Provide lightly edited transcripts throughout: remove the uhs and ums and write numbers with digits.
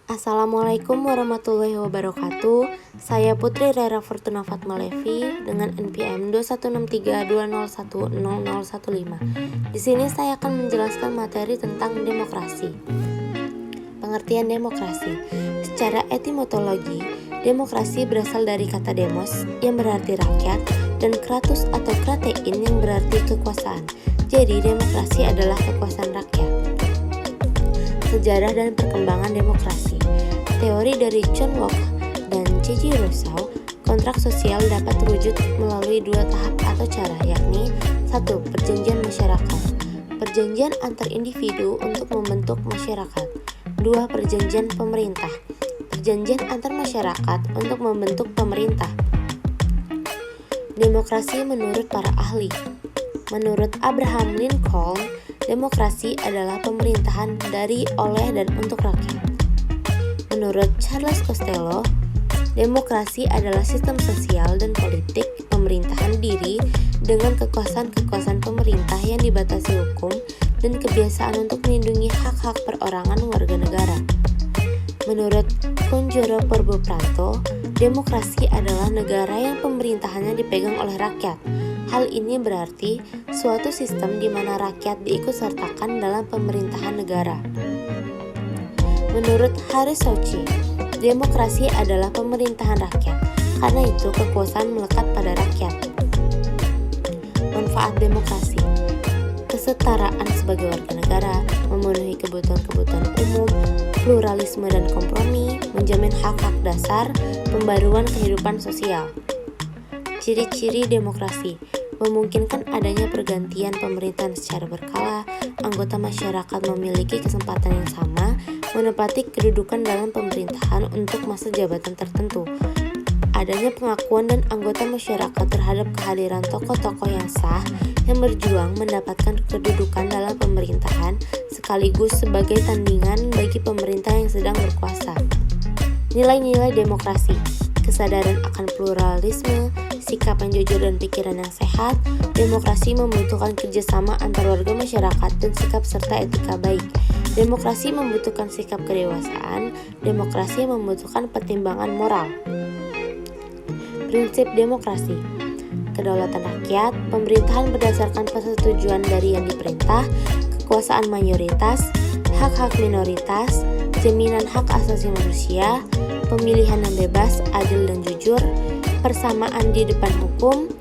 Assalamualaikum warahmatullahi wabarakatuh. Saya Putri Rera Fortuna Fatmalevi dengan NPM 21332010015. Di sini saya akan menjelaskan materi tentang demokrasi. Pengertian demokrasi. Secara etimologi, demokrasi berasal dari kata demos yang berarti rakyat dan kratos atau kratein yang berarti kekuasaan. Jadi demokrasi adalah kekuasaan rakyat. Sejarah dan perkembangan demokrasi. Teori dari John Locke dan C.J. Rousseau, kontrak sosial dapat terwujud melalui dua tahap atau cara, yakni 1. Perjanjian masyarakat, perjanjian antar individu untuk membentuk masyarakat. 2. Perjanjian pemerintah, perjanjian antar masyarakat untuk membentuk pemerintah. Demokrasi menurut para ahli. Menurut Abraham Lincoln, demokrasi adalah pemerintahan dari, oleh, dan untuk rakyat. Menurut Charles Costello, demokrasi adalah sistem sosial dan politik pemerintahan diri dengan kekuasaan-kekuasaan pemerintah yang dibatasi hukum dan kebiasaan untuk melindungi hak-hak perorangan warga negara. Menurut Conjuro Purwopranto, demokrasi adalah negara yang pemerintahannya dipegang oleh rakyat. Hal ini berarti suatu sistem di mana rakyat diikutsertakan dalam pemerintahan negara. Menurut Harry Sauci, demokrasi adalah pemerintahan rakyat, karena itu kekuasaan melekat pada rakyat. Manfaat demokrasi. Kesetaraan sebagai warga negara, memenuhi kebutuhan-kebutuhan umum, pluralisme dan kompromi, menjamin hak-hak dasar, pembaruan kehidupan sosial. Ciri-ciri demokrasi. Memungkinkan adanya pergantian pemerintahan secara berkala, anggota masyarakat memiliki kesempatan yang sama, menempati kedudukan dalam pemerintahan untuk masa jabatan tertentu. Adanya pengakuan dan anggota masyarakat terhadap kehadiran tokoh-tokoh yang sah yang berjuang mendapatkan kedudukan dalam pemerintahan sekaligus sebagai tandingan bagi pemerintah yang sedang berkuasa. Nilai-nilai demokrasi. Kesadaran akan pluralisme, sikap yang jujur dan pikiran yang sehat. Demokrasi membutuhkan kerjasama antar warga masyarakat dan sikap serta etika baik. Demokrasi membutuhkan sikap kedewasaan. Demokrasi membutuhkan pertimbangan moral. Prinsip demokrasi. Kedaulatan rakyat, pemerintahan berdasarkan persetujuan dari yang diperintah, kekuasaan mayoritas, hak-hak minoritas, jaminan hak asasi manusia, pemilihan yang bebas, adil dan jujur, persamaan di depan hukum,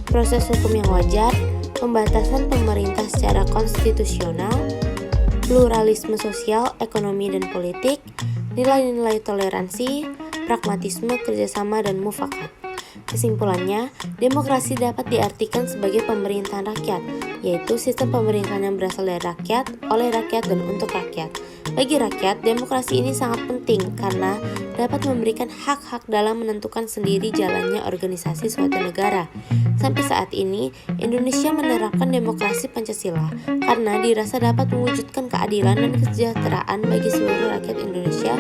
proses hukum yang wajar, pembatasan pemerintah secara konstitusional, pluralisme sosial, ekonomi dan politik, nilai-nilai toleransi, pragmatisme, kerjasama dan mufakat. Kesimpulannya, demokrasi dapat diartikan sebagai pemerintahan rakyat, yaitu sistem pemerintahan yang berasal dari rakyat, oleh rakyat, dan untuk rakyat. Bagi rakyat, demokrasi ini sangat penting karena dapat memberikan hak-hak dalam menentukan sendiri jalannya organisasi suatu negara. Sampai saat ini, Indonesia menerapkan demokrasi Pancasila karena dirasa dapat mewujudkan keadilan dan kesejahteraan bagi seluruh rakyat Indonesia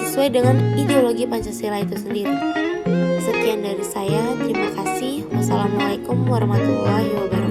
sesuai dengan ideologi Pancasila itu sendiri. Sekian dari saya, terima kasih. Wassalamualaikum warahmatullahi wabarakatuh.